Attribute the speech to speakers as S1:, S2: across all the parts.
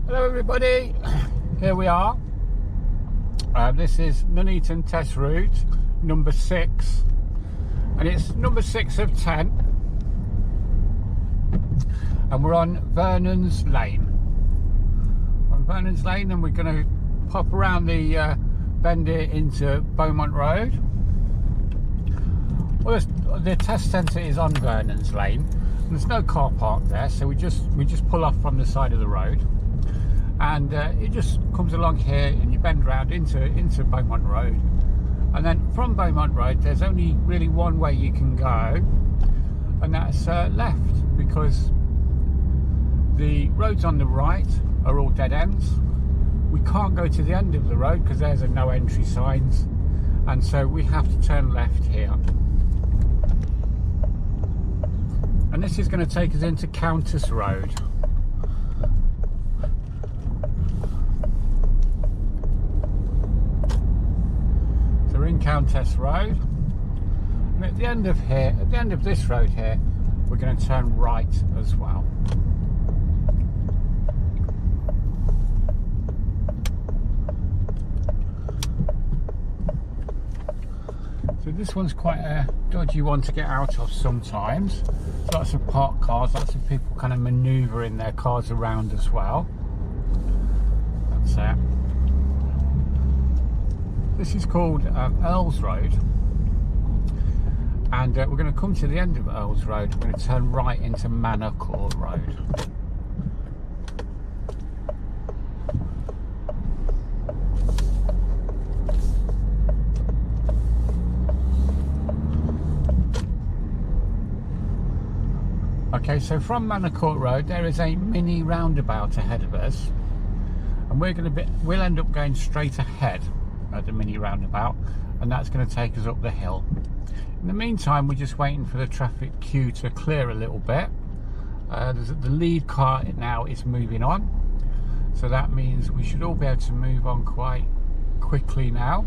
S1: Hello everybody, here we are. This is Nuneaton Test Route number 6, and it's number 6 of 10, and we're on Vernon's Lane. On Vernon's Lane, and we're going to pop around the bend here into Beaumont Road. Well, the test centre is on Vernon's Lane. There's no car park there, so we just pull off from the side of the road. And it just comes along here and you bend round into Beaumont Road, and then from Beaumont Road there's only really one way you can go, and that's left, because the roads on the right are all dead ends. We can't go to the end of the road because there's a no entry signs, and so we have to turn left here. And this is going to take us into Cochin Road. We're in Cochin Road, and at the end of this road here, we're going to turn right as well. So this one's quite a dodgy one to get out of sometimes. Lots of parked cars, lots of people kind of manoeuvring their cars around as well. That's it. This is called Earls Road, and we're going to come to the end of Earls Road. We're going to turn right into Manor Court Road. Okay, so from Manor Court Road there is a mini roundabout ahead of us, and we'll end up going straight ahead at the mini roundabout, and that's going to take us up the hill. In the meantime, we're just waiting for the traffic queue to clear a little bit. The lead car now is moving on, so that means we should all be able to move on quite quickly now.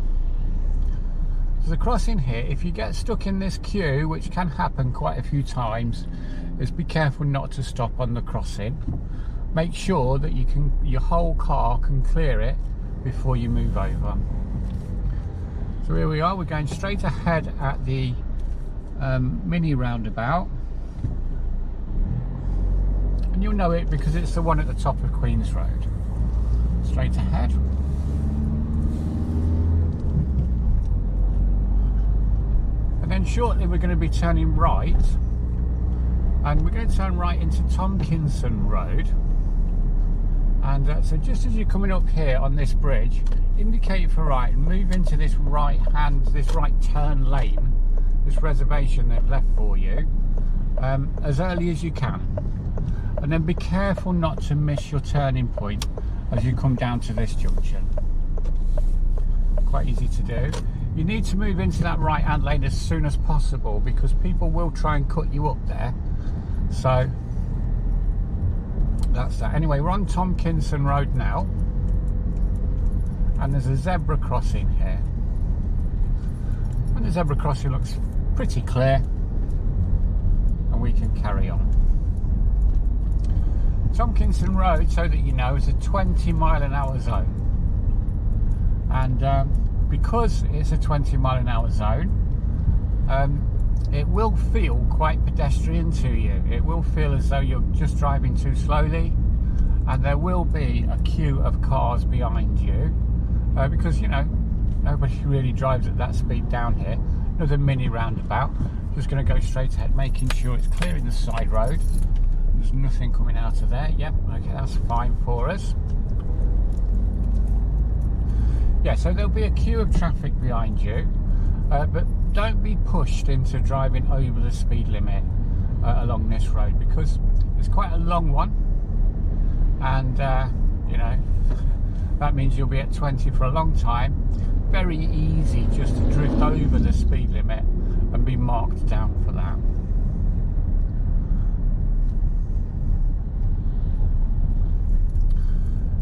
S1: There's a crossing here. If you get stuck in this queue, which can happen quite a few times, is be careful not to stop on the crossing. Make sure that your whole car can clear it before you move over. So here we are, we're going straight ahead at the mini roundabout, and you'll know it because it's the one at the top of Queen's Road. Straight ahead. And then shortly we're going to be turning right, and we're going to turn right into Tomkinson Road. And so just as you're coming up here on this bridge, indicate for right and move into this right turn lane, this reservation they've left for you, as early as you can. And then be careful not to miss your turning point as you come down to this junction. Quite easy to do. You need to move into that right hand lane as soon as possible, because people will try and cut you up there. So that's that. Anyway, we're on Tomkinson Road now, and there's a zebra crossing here, and the zebra crossing looks pretty clear, and we can carry on. Tomkinson Road, so that you know, is a 20-mile-an-hour zone, and because it's a 20-mile-an-hour zone, it will feel quite pedestrian to you. It will feel as though you're just driving too slowly, and there will be a queue of cars behind you, because, you know, nobody really drives at that speed down here. Another mini roundabout. Just going to go straight ahead, making sure it's clearing the side road. There's nothing coming out of there. Yep, okay, that's fine for us. Yeah, so there'll be a queue of traffic behind you, but don't be pushed into driving over the speed limit along this road, because it's quite a long one, and you know, that means you'll be at 20 for a long time. Very easy just to drift over the speed limit and be marked down for that.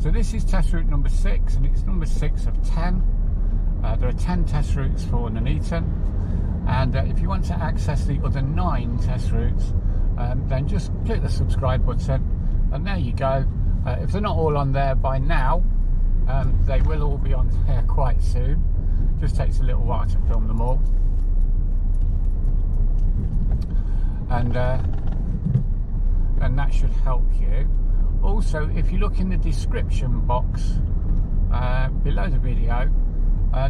S1: So this is test route number 6, and it's number 6 of 10. There are 10 test routes for Nuneaton, and if you want to access the other 9 test routes, then just click the subscribe button, and there you go. If they're not all on there by now, they will all be on there quite soon. Just takes a little while to film them all. And that should help you. Also, if you look in the description box below the video,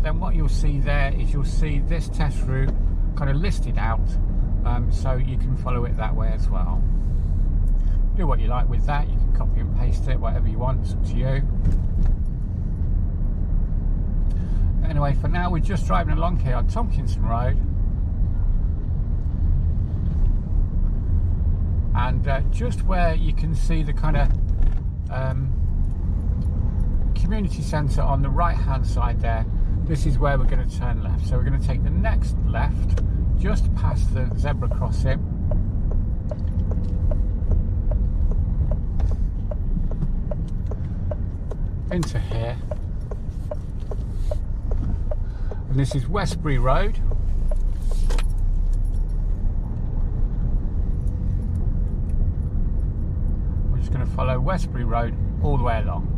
S1: then what you'll see there is you'll see this test route kind of listed out, so you can follow it that way as well. Do what you like with that. You can copy and paste it, whatever you want, it's up to you. Anyway, for now we're just driving along here on Tomkinson Road, and just where you can see the kind of community centre on the right hand side there, this is where we're going to turn left. So we're going to take the next left just past the zebra crossing, into here, and this is Westbury Road. We're just going to follow Westbury Road all the way along.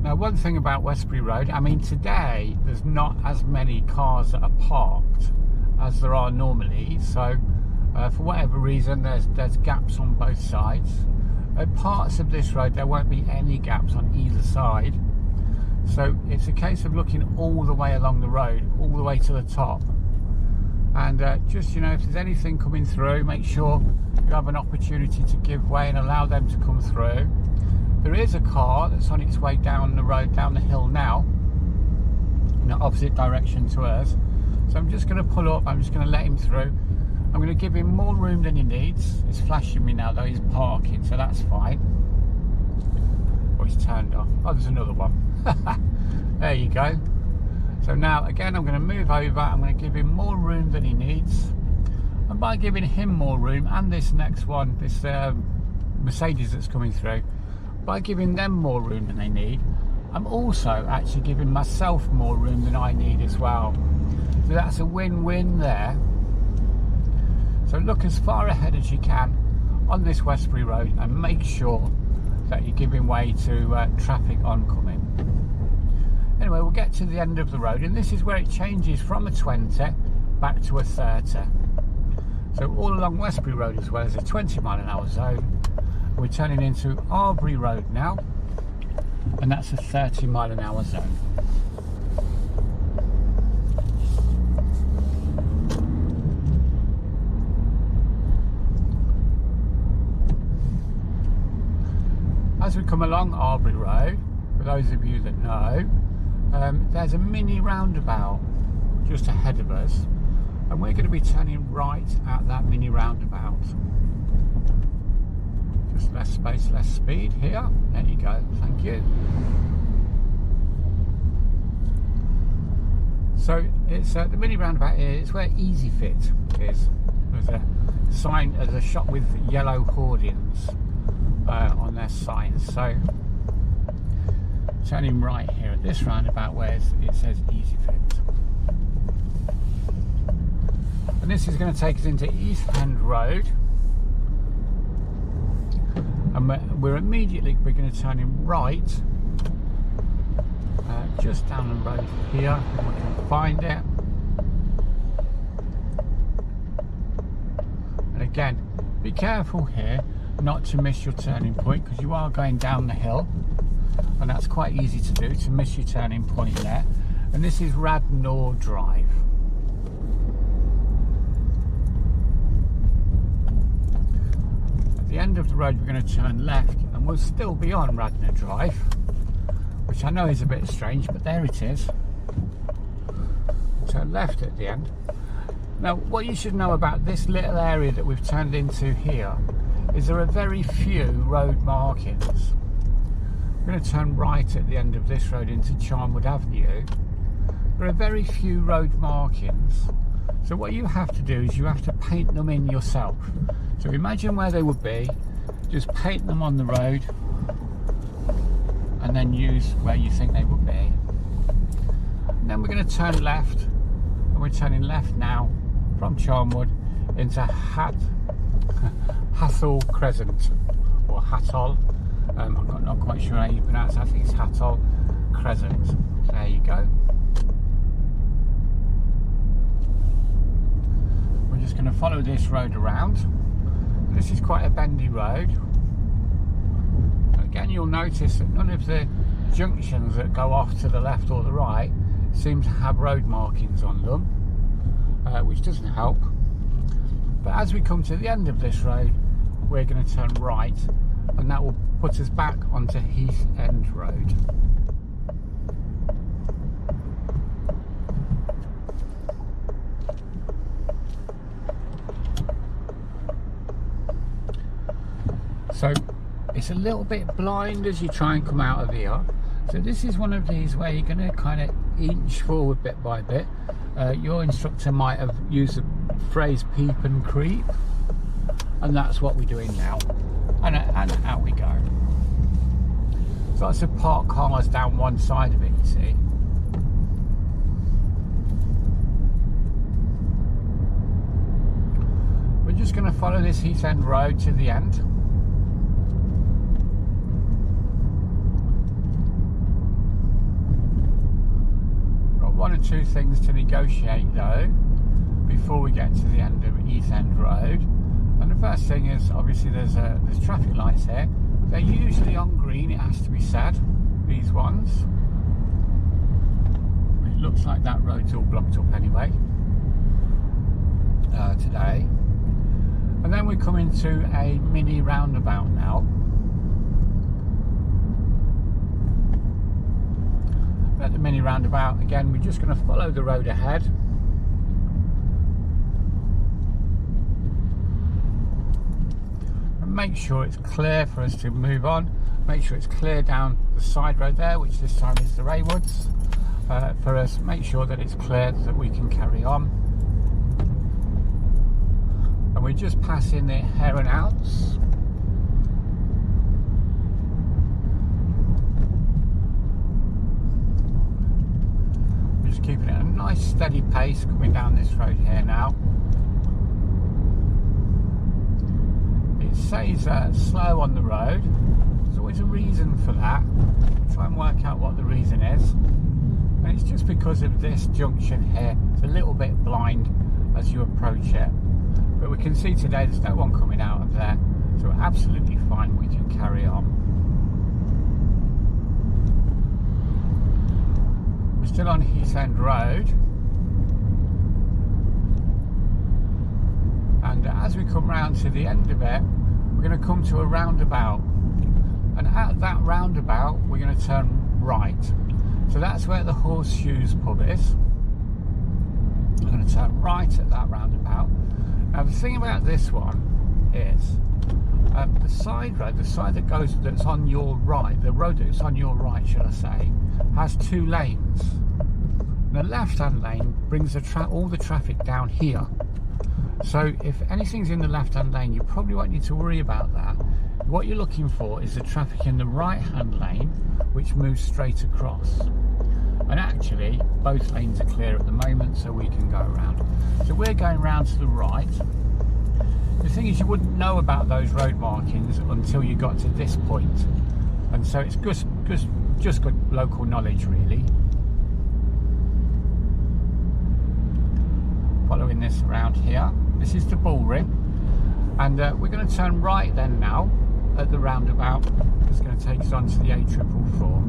S1: Now, one thing about Westbury Road, I mean, today there's not as many cars that are parked as there are normally, so for whatever reason there's gaps on both sides. At parts of this road there won't be any gaps on either side, so it's a case of looking all the way along the road, all the way to the top, and just, you know, if there's anything coming through, make sure you have an opportunity to give way and allow them to come through. There is a car that's on its way down the road, down the hill now, in the opposite direction to us, so I'm just going to pull up. I'm just going to let him through. I'm going to give him more room than he needs. It's flashing me now though, he's parking, so that's fine. Oh, he's turned off. Oh, there's another one. There you go. So now again I'm going to move over. I'm going to give him more room than he needs, and by giving him more room, and this next one, this Mercedes that's coming through, by giving them more room than they need, I'm also actually giving myself more room than I need as well. So that's a win-win there. So look as far ahead as you can on this Westbury Road and make sure that you're giving way to traffic oncoming. Anyway, we'll get to the end of the road, and this is where it changes from a 20 back to a 30. So all along Westbury Road as well as a 20-mile-an-hour zone. We're turning into Arbury Road now, and that's a 30-mile-an-hour zone. As we come along Arbury Road, for those of you that know, there's a mini roundabout just ahead of us, and we're going to be turning right at that mini roundabout. Just less space, less speed here. There you go, thank you. So it's the mini roundabout here. It's where Easy Fit is. There's a sign, there's a shop with yellow hoardings on their signs. So turning right here at this roundabout where it says Easy Fit, and this is going to take us into East End Road, and we're going to turn in right just down the road here, if we can find it. And again, be careful here not to miss your turning point, because you are going down the hill, and that's quite easy to do, to miss your turning point there. And this is Radnor Drive. At the end of the road we're going to turn left, and we'll still be on Radnor Drive, which I know is a bit strange, but there it is. Turn left at the end. Now, what you should know about this little area that we've turned into here is there are very few road markings. We're going to turn right at the end of this road into Charnwood Avenue. There are very few road markings. So what you have to do is you have to paint them in yourself. So imagine where they would be, just paint them on the road, and then use where you think they would be. And then we're going to turn left, and we're turning left now from Charnwood into Hathel Crescent, or Hathol. I'm not quite sure how you pronounce it. I think it's Hathol Crescent. There you go. We're just going to follow this road around. This is quite a bendy road. And again, you'll notice that none of the junctions that go off to the left or the right seem to have road markings on them, which doesn't help. But as we come to the end of this road, we're going to turn right, and that will put us back onto Heath End Road. So it's a little bit blind as you try and come out of here. So this is one of these where you're going to kind of inch forward bit by bit. Your instructor might have used the phrase peep and creep, and that's what we're doing now. And out we go. So lots of parked cars down one side of it, you see. We're just going to follow this Heath End Road to the end. One or two things to negotiate though before we get to the end of Heath End Road. And the first thing is, obviously there's traffic lights here. They're usually on green, it has to be said, these ones. It looks like that road's all blocked up anyway today. And then we come into a mini roundabout now. At the mini roundabout, again, we're just going to follow the road ahead. And make sure it's clear for us to move on. Make sure it's clear down the side road there, which this time is the Raywoods. For us, make sure that it's clear so that we can carry on. And we're just passing the Heron Outs. Keeping it at a nice steady pace coming down this road here now. It says slow on the road. There's always a reason for that. Try and work out what the reason is. And it's just because of this junction here. It's a little bit blind as you approach it. But we can see today there's no one coming out of there. So we're absolutely fine, we can carry on. Still on Heath End Road, and as we come round to the end of it, we're going to come to a roundabout, and at that roundabout we're going to turn right. So that's where the Horseshoes pub is. We're going to turn right at that roundabout. Now the thing about this one is the side road, the side that's on your right, the road that's on your right, should I say, has two lanes. The left-hand lane brings all the traffic down here. So if anything's in the left-hand lane, you probably won't need to worry about that. What you're looking for is the traffic in the right-hand lane, which moves straight across. And actually, both lanes are clear at the moment, so we can go around. So we're going round to the right. The thing is, you wouldn't know about those road markings until you got to this point. And so it's just good local knowledge, really. Following this around here, this is the Bullring, and we're going to turn right then now at the roundabout. It's going to take us on to the A444.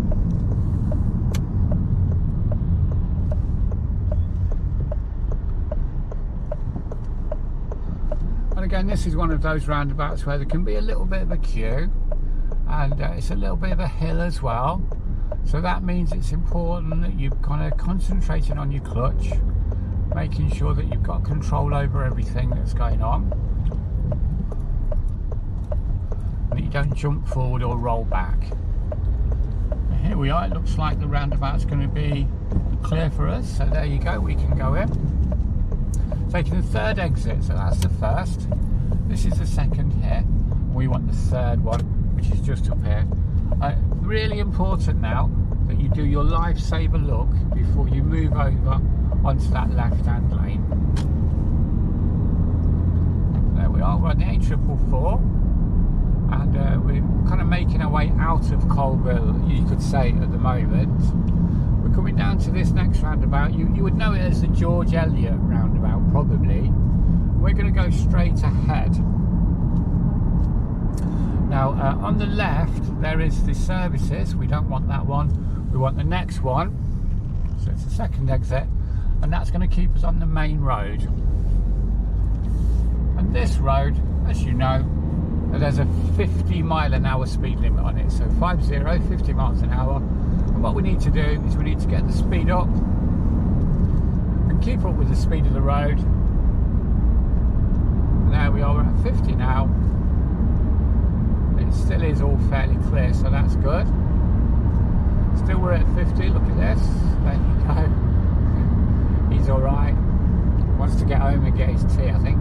S1: And again, this is one of those roundabouts where there can be a little bit of a queue, and it's a little bit of a hill as well. So that means it's important that you're kind of concentrating on your clutch, making sure that you've got control over everything that's going on, and that you don't jump forward or roll back. And here we are, it looks like the roundabout's going to be clear for us, so there you go, we can go in. Taking the third exit, so that's the first, this is the second here, we want the third one, which is just up here. Really important now that you do your lifesaver look before you move over onto that left-hand lane. are. We're on the A444, and we're kind of making our way out of Colville, you could say, at the moment. We're coming down to this next roundabout. You would know it as the George Elliot roundabout, probably. We're going to go straight ahead. Now, on the left, there is the services. We don't want that one. We want the next one. So it's the second exit, and that's going to keep us on the main road. And this road, as you know, there's a 50-mile-an-hour speed limit on it. So 50 miles an hour. And what we need to do is we need to get the speed up and keep up with the speed of the road. And there we are, we're at 50 now. It still is all fairly clear, so that's good. Still we're at 50, look at this. There you go. He's alright. Wants to get home and get his tea, I think.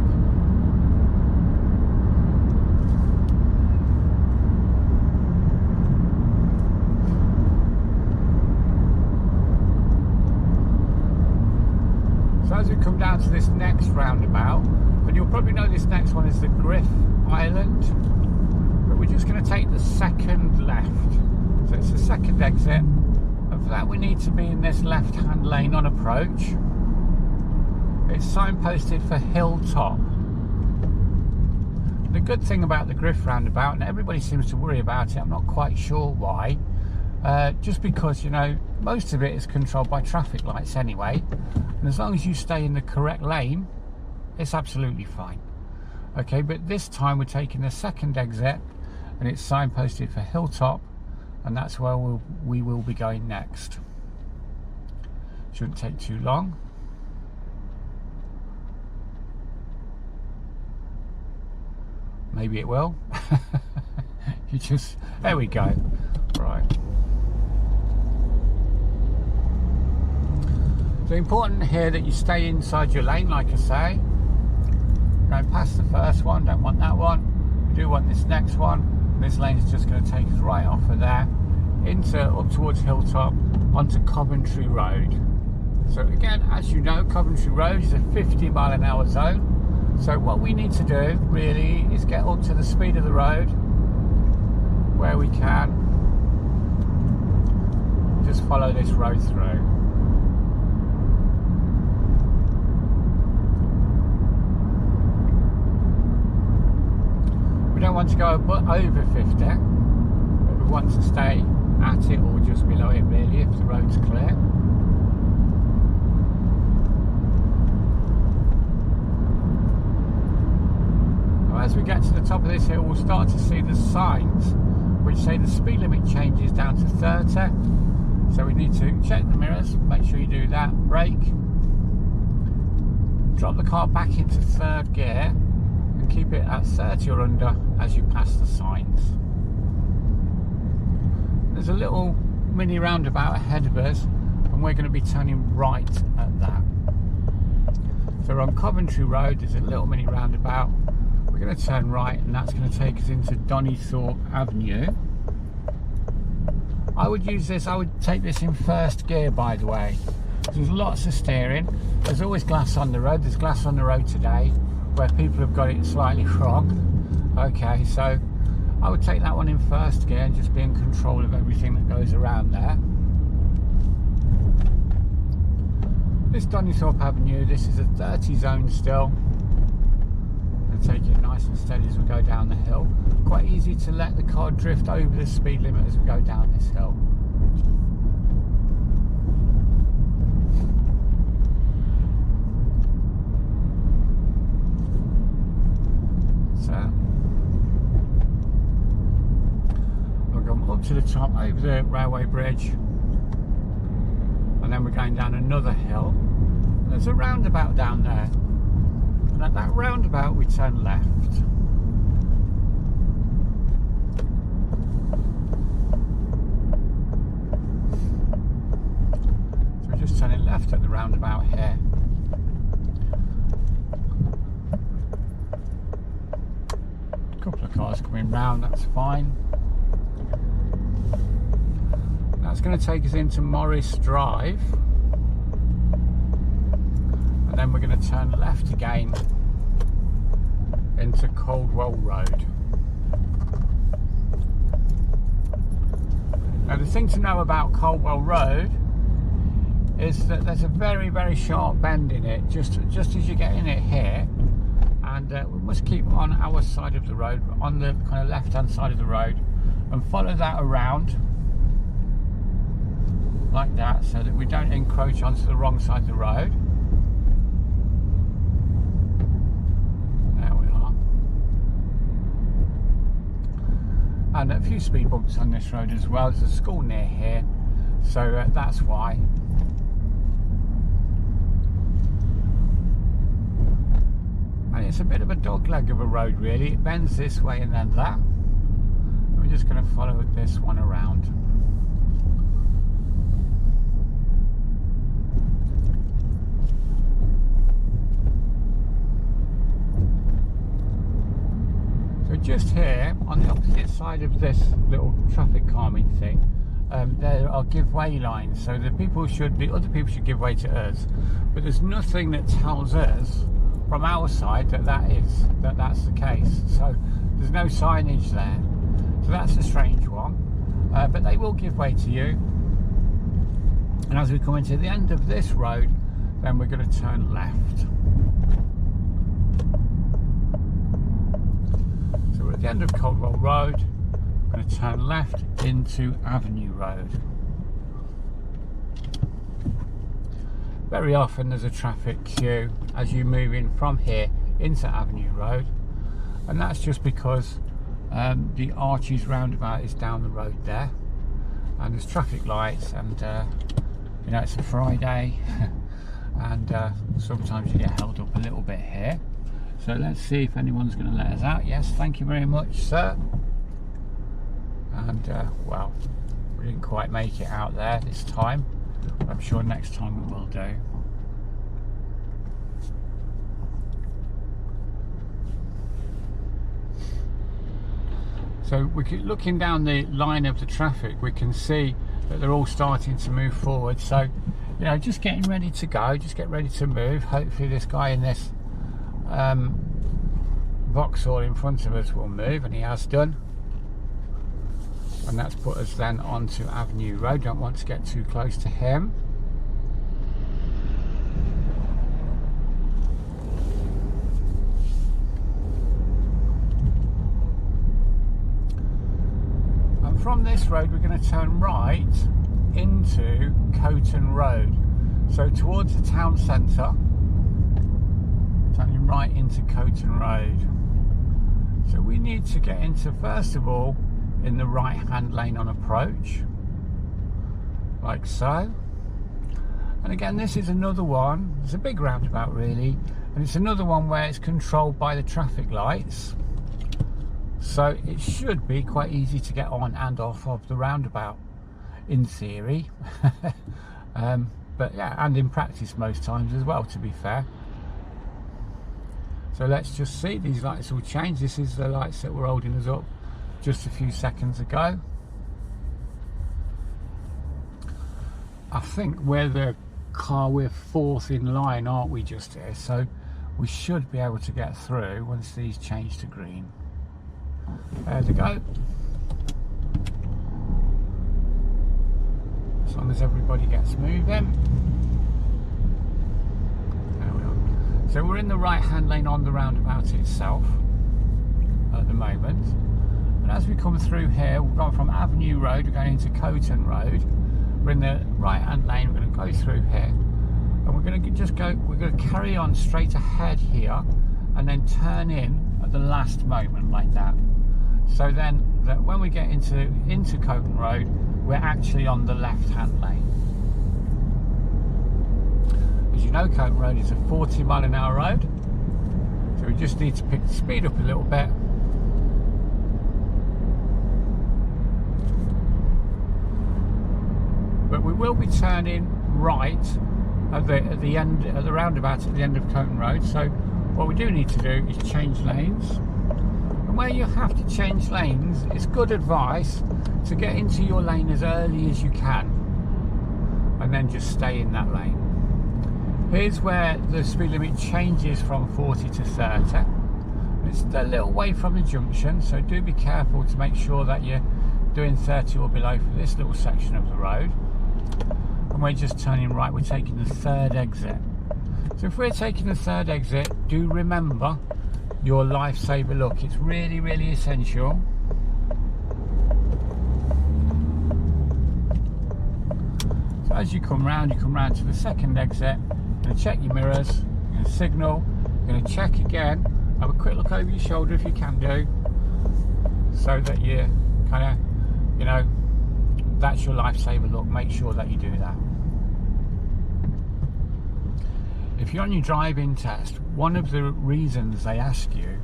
S1: So as we come down to this next roundabout, and you'll probably know this next one is the Griff Island, but we're just going to take the second left. So it's the second exit, and for that we need to be in this left-hand lane on approach. It's signposted for Hilltop. The good thing about the Griff roundabout, and everybody seems to worry about it, I'm not quite sure why, just because, you know, most of it is controlled by traffic lights anyway, and as long as you stay in the correct lane, it's absolutely fine. Okay, but this time we're taking the second exit, and it's signposted for Hilltop, and that's where we will be going next. Shouldn't take too long. Maybe it will. There we go. Right. So important here that you stay inside your lane, like I say. Going past the first one, don't want that one. We do want this next one. This lane is just going to take us right off of there up towards Hilltop onto Coventry Road. So again, as you know, Coventry Road is a 50-mile-an-hour zone. So what we need to do really is get up to the speed of the road where we can. Just follow this road through. We don't want to go over 50, but we want to stay at it or just below it really if the road's clear. Now, as we get to the top of this hill, we'll start to see the signs which say the speed limit changes down to 30. So we need to check the mirrors, make sure you do that, brake, drop the car back into third gear, and keep it at 30 or under as you pass the signs. There's a little mini roundabout ahead of us, and we're going to be turning right at that. So we're on Coventry Road, there's a little mini roundabout. We're going to turn right, and that's going to take us into Nuneaton Avenue. I would take this in first gear, by the way. There's lots of steering. There's always glass on the road. There's glass on the road today, where people have got it slightly wrong. Okay, so I would take that one in first gear and just be in control of everything that goes around there. This Nuneaton Avenue, this is a 30 zone still. I'm going to take it nice and steady as we go down the hill. Quite easy to let the car drift over the speed limit as we go down this hill. Up to the top over the railway bridge, and then we're going down another hill. There's a roundabout down there, and at that roundabout we turn left. So we're just turning left at the roundabout here. A couple of cars coming round, that's fine. That's going to take us into Morris Drive, and then we're going to turn left again into Caldwell Road. Now the thing to know about Caldwell Road is that there's a very, very sharp bend in it, just as you get in it here, and we must keep on our side of the road, on the kind of left hand side of the road, and follow that around like that, so that we don't encroach onto the wrong side of the road. There we are. And a few speed bumps on this road as well. There's a school near here, so that's why. And it's a bit of a dog leg of a road really. It bends this way and then that. We're just going to follow this one around. So just here on the opposite side of this little traffic calming thing, there are give way lines, so the people should be, other people should give way to us, but there's nothing that tells us from our side that's the case. So there's no signage there, so that's a strange one, but they will give way to you. And as we come into the end of this road, then we're going to turn left. So we're at the end of Caldwell Road. We're going to turn left into Avenue Road. Very often there's a traffic queue as you move in from here into Avenue Road, and that's just because the Arches roundabout is down the road there, and there's traffic lights, and you know, it's a Friday and sometimes you get held up a little bit here. So let's see if anyone's going to let us out. Yes, thank you very much, sir. And well, we didn't quite make it out there this time. I'm sure next time we will do. So we can, looking down the line of the traffic, we can see that they're all starting to move forward. So, you know, just getting ready to go, just get ready to move. Hopefully this guy in this Vauxhall in front of us will move, and he has done. And that's put us then onto Avenue Road. Don't want to get too close to him. And from this road we're going to turn right into Cochin Road. So towards the town centre, turning right into Cochin Road. So we need to get into, first of all, in the right hand lane on approach, like so. And again, this is another one, it's a big roundabout really, and it's another one where it's controlled by the traffic lights, so it should be quite easy to get on and off of the roundabout in theory. But yeah, and in practice most times as well, to be fair. So let's just see, these lights will change. This is the lights that were holding us up just a few seconds ago. I think we're fourth in line, aren't we, just here? So we should be able to get through once these change to green. There they go. As long as everybody gets moving. There we are. So we're in the right hand lane on the roundabout itself at the moment. And as we come through here, we've gone from Avenue Road, we're going into Cochin Road. We're in the right hand lane, we're going to go through here. And we're going to just go, we're going to carry on straight ahead here and then turn in at the last moment like that. So then that when we get into Cochin Road, we're actually on the left hand lane. As you know, Cochin Road is a 40-mile-an-hour road. So we just need to pick the speed up a little bit. But we will be turning right at the end, at the roundabout at the end of Cochin Road. So what we do need to do is change lanes. And where you have to change lanes, it's good advice to get into your lane as early as you can, and then just stay in that lane. Here's where the speed limit changes from 40 to 30. It's a little way from the junction, so do be careful to make sure that you're doing 30 or below for this little section of the road. And we're just turning right, we're taking the third exit. So if we're taking the third exit, do remember your lifesaver look. It's really, really essential. So as you come round to the second exit, you're going to check your mirrors, you're going to signal, you're going to check again, have a quick look over your shoulder if you can do, so that you kind of, you know, that's your lifesaver look. Make sure that you do that. If you're on your driving test, one of the reasons they ask you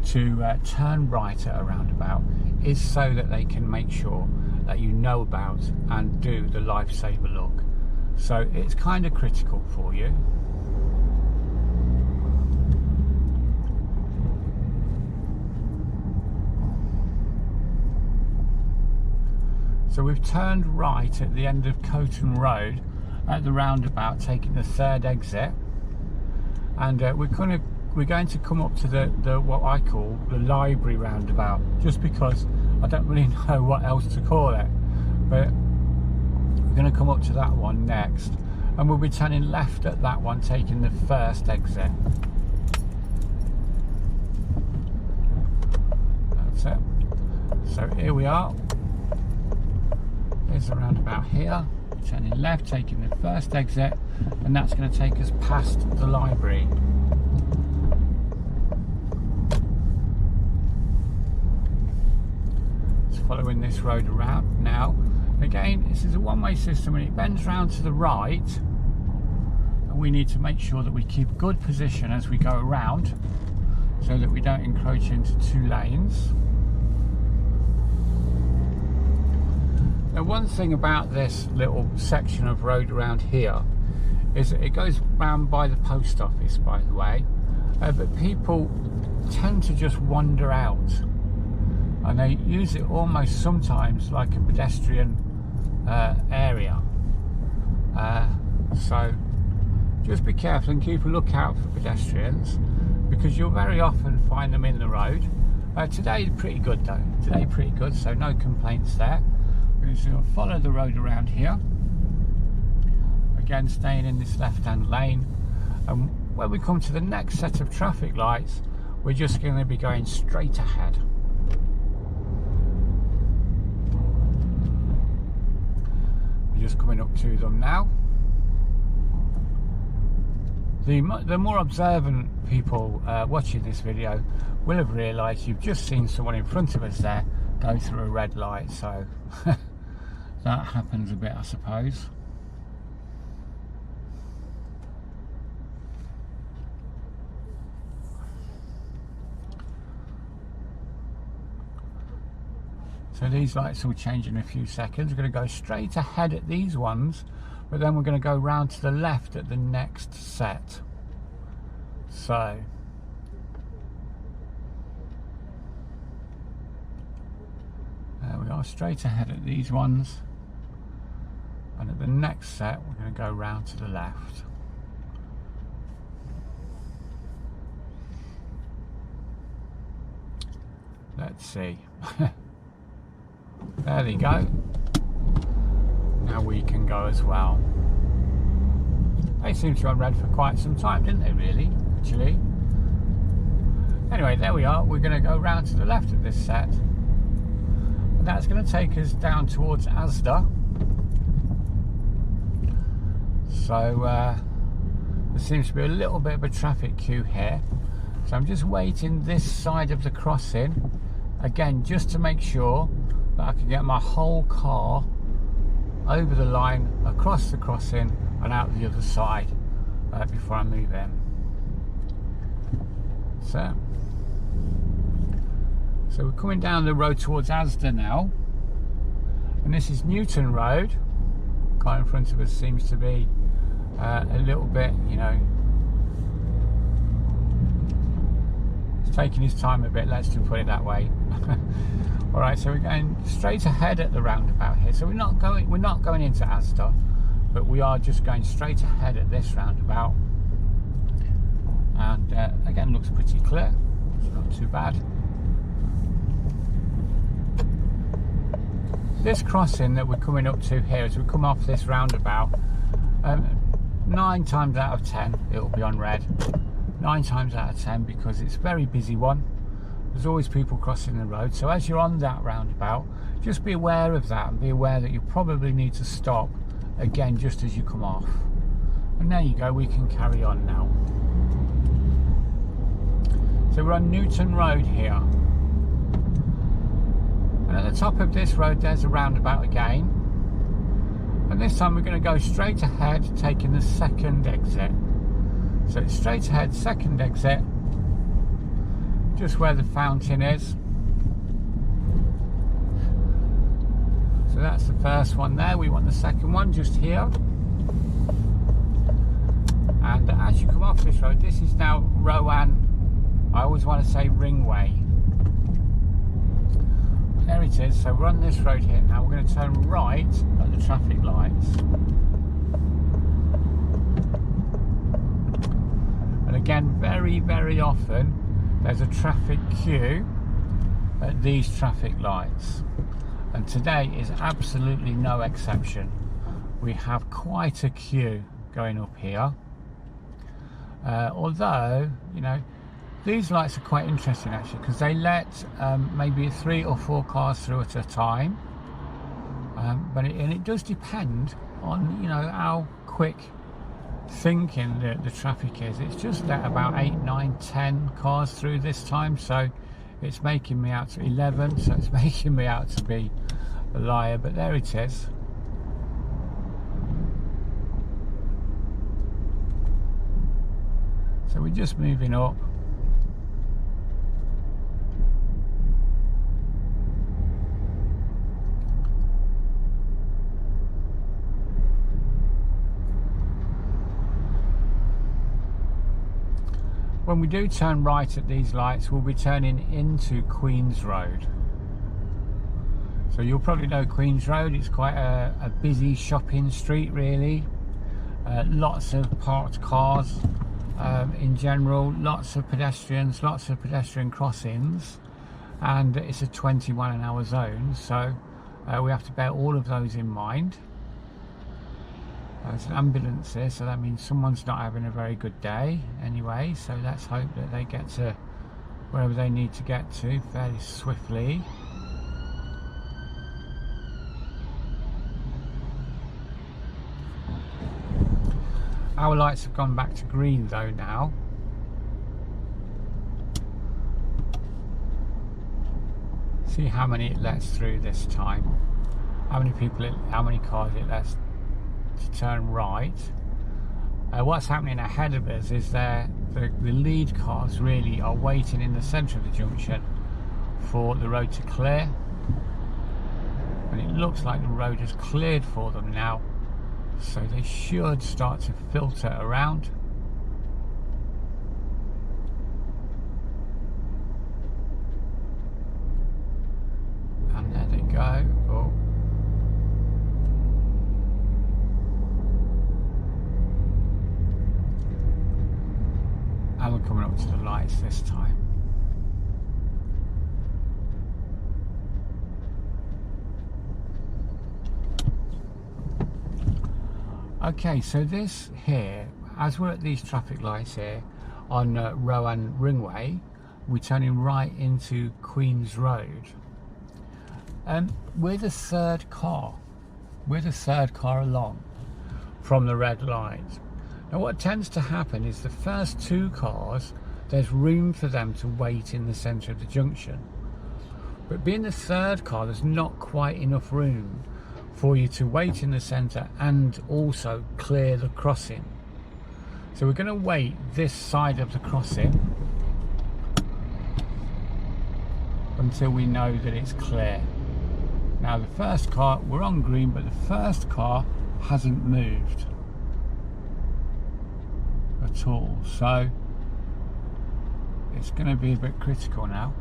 S1: to turn right at a roundabout is so that they can make sure that you know about and do the lifesaver look. So it's kind of critical for you. So we've turned right at the end of Cochin Road at the roundabout, taking the third exit, and we're going to come up to the what I call the library roundabout, just because I don't really know what else to call it, but we're going to come up to that one next, and we'll be turning left at that one, taking the first exit. That's it. So here we are. There's a roundabout here, turning left, taking the first exit, and that's going to take us past the library. Just following this road around now. Again, this is a one-way system and it bends round to the right, and we need to make sure that we keep good position as we go around so that we don't encroach into two lanes. Now, one thing about this little section of road around here is that it goes round by the post office, by the way, but people tend to just wander out, and they use it almost sometimes like a pedestrian area. So just be careful and keep a lookout for pedestrians, because you'll very often find them in the road. Today pretty good though, today pretty good, so no complaints there. We're just going to follow the road around here, again staying in this left hand lane, and when we come to the next set of traffic lights, we're just going to be going straight ahead. We're just coming up to them now. The more observant people watching this video will have realised you've just seen someone in front of us there go through a red light, so that happens a bit, I suppose. So these lights will change in a few seconds. We're going to go straight ahead at these ones, but then we're going to go round to the left at the next set. So there we are, straight ahead at these ones, and at the next set we're going to go round to the left. Let's see. There they go. Now we can go as well. They seem to have red for quite some time, didn't they, really, actually? Anyway, there we are. We're going to go round to the left of this set. And that's going to take us down towards Asda. So there seems to be a little bit of a traffic queue here. So I'm just waiting this side of the crossing, again, just to make sure that I can get my whole car over the line, across the crossing and out the other side before I move in. So we're coming down the road towards Asda now, and this is Nuneaton Road. The car in front of us seems to be a little bit, you know, it's taking his time a bit, let's just put it that way. Alright, so we're going straight ahead at the roundabout here. So we're not going into Asda, but we are just going straight ahead at this roundabout. And again, looks pretty clear. It's not too bad. This crossing that we're coming up to here, as we come off this roundabout, 9 times out of 10 it will be on red. 9 times out of 10, because it's a very busy one. There's always people crossing the road, so as you're on that roundabout, just be aware of that, and be aware that you probably need to stop again just as you come off. And there you go, we can carry on now. So we're on Nuneaton Road here, and at the top of this road there's a roundabout again, and this time we're going to go straight ahead, taking the second exit. So it's straight ahead, second exit, just where the fountain is. So that's the first one there. We want the second one just here. And as you come off this road, this is now Rowan, I always want to say Ringway. There it is. So we're on this road here now. We're going to turn right at the traffic lights. And again, very often there's a traffic queue at these traffic lights, and today is absolutely no exception. We have quite a queue going up here, although, you know, these lights are quite interesting actually, because they let maybe 3 or 4 cars through at a time, but it does depend on, you know, how quick thinking the traffic is. It's just let about 8, 9, 10 cars through this time, so it's making me out to 11, so it's making me out to be a liar, but there it is. So we're just moving up. When we do turn right at these lights, we'll be turning into Queen's Road. So you'll probably know Queen's Road. It's quite a busy shopping street really. Lots of parked cars in general, lots of pedestrians, lots of pedestrian crossings, and it's a 21-an-hour zone, so we have to bear all of those in mind. There's an ambulance here, so that means someone's not having a very good day anyway, so let's hope that they get to wherever they need to get to fairly swiftly. Our lights have gone back to green though now. See how many it lets through this time. How many cars it lets to turn right. What's happening ahead of us is the lead cars really are waiting in the centre of the junction for the road to clear, and it looks like the road has cleared for them now, so they should start to filter around. And there they go. Oh. And we're coming up to the lights this time. Okay, so this here, as we're at these traffic lights here on Rowan Ringway, we're turning right into Queen's Road. We're the third car. We're the third car along from the red light. Now what tends to happen is the first 2 cars, there's room for them to wait in the centre of the junction. But being the third car, there's not quite enough room for you to wait in the centre and also clear the crossing. So we're going to wait this side of the crossing until we know that it's clear. Now the first car, we're on green, but the first car hasn't moved at all, so it's going to be a bit critical now.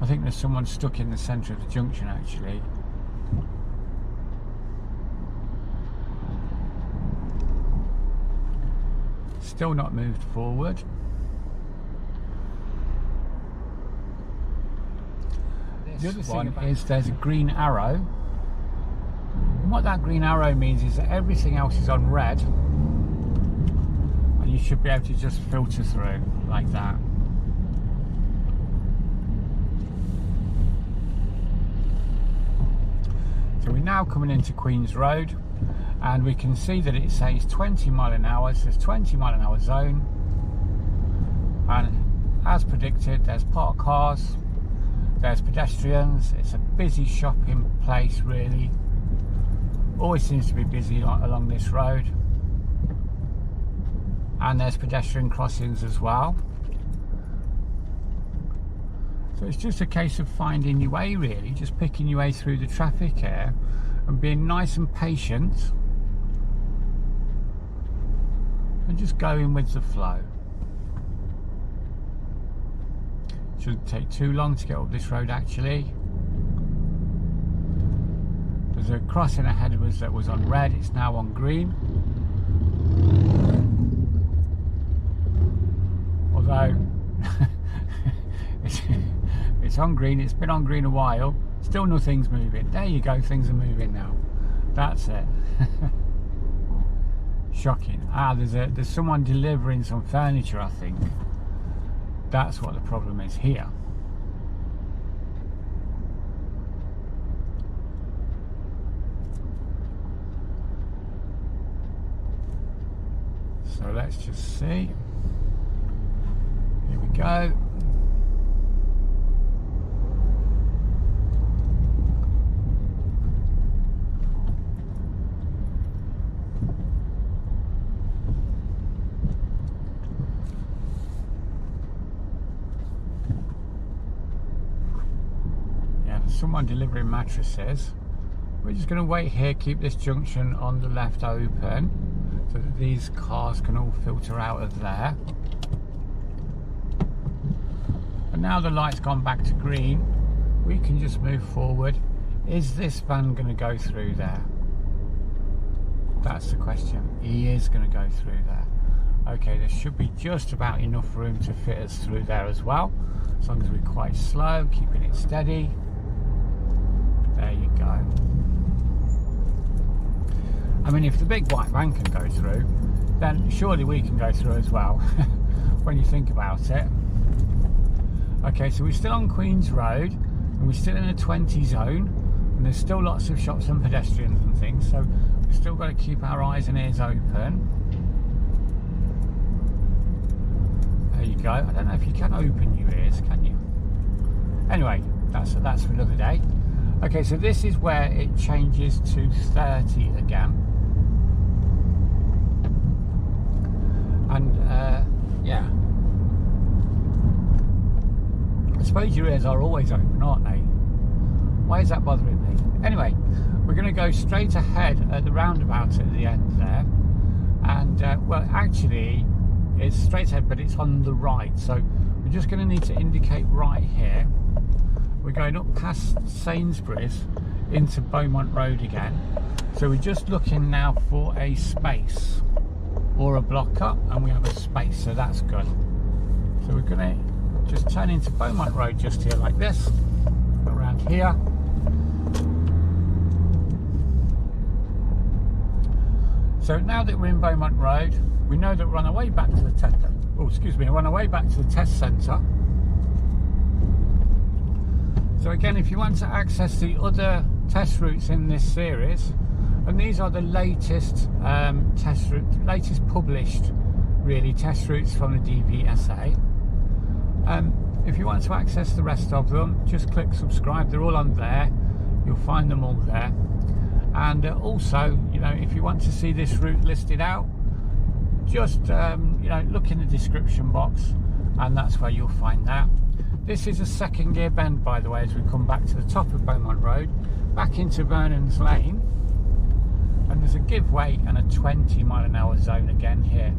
S1: I think there's someone stuck in the centre of the junction actually. Still not moved forward. The other one is there's a green arrow. And what that green arrow means is that everything else is on red, and you should be able to just filter through like that. So we're now coming into Queen's Road, and we can see that it says 20 mile an hour. So there's 20 mile an hour zone, and as predicted, there's parked cars, there's pedestrians. It's a busy shopping place, really. Always seems to be busy along this road, and there's pedestrian crossings as well. So it's just a case of finding your way, really, just picking your way through the traffic here and being nice and patient and just going with the flow. Shouldn't take too long to get up this road, actually. There's a crossing ahead of us that was on red, it's now on green. Although it's on green, it's been on green a while, still nothing's moving. There you go, things are moving now. That's it. Shocking. There's someone delivering some furniture, I think. That's what the problem is here. So let's just see. Here we go. Someone delivering mattresses. We're just going to wait here, keep this junction on the left open so that these cars can all filter out of there. And now the light's gone back to green, we can just move forward. Is this van going to go through there? That's the question. He is going to go through there. Okay, there should be just about enough room to fit us through there as well, as long as we're quite slow, keeping it steady. There you go. I mean, if the big white van can go through, then surely we can go through as well, when you think about it. Okay, so we're still on Queen's Road, and we're still in a 20 zone, and there's still lots of shops and pedestrians and things, so we've still got to keep our eyes and ears open. There you go. I don't know if you can open your ears, can you? Anyway, that's for another day. Okay, so this is where it changes to 30 again. And yeah, I suppose your ears are always open, aren't they? Why is that bothering me? Anyway, we're going to go straight ahead at the roundabout at the end there. And well, actually it's straight ahead, but it's on the right, so we're just going to need to indicate right here. We're going up past Sainsbury's into Beaumont Road again. So we're just looking now for a space or a block up, and we have a space, so that's good. So we're going to just turn into Beaumont Road just here like this, around here. So now that we're in Beaumont Road, we know that we're on our way back to the test. Oh, excuse me, we're on our way back to the test centre. So again, if you want to access the other test routes in this series, and these are the latest test routes, latest published, really, test routes from the DVSA. If you want to access the rest of them, just click subscribe. They're all on there. You'll find them all there. And also, you know, if you want to see this route listed out, just you know, look in the description box, and that's where you'll find that. This is a second gear bend, by the way, as we come back to the top of Beaumont Road, back into Vernon's Lane, and there's a give way and a 20 mile an hour zone again here.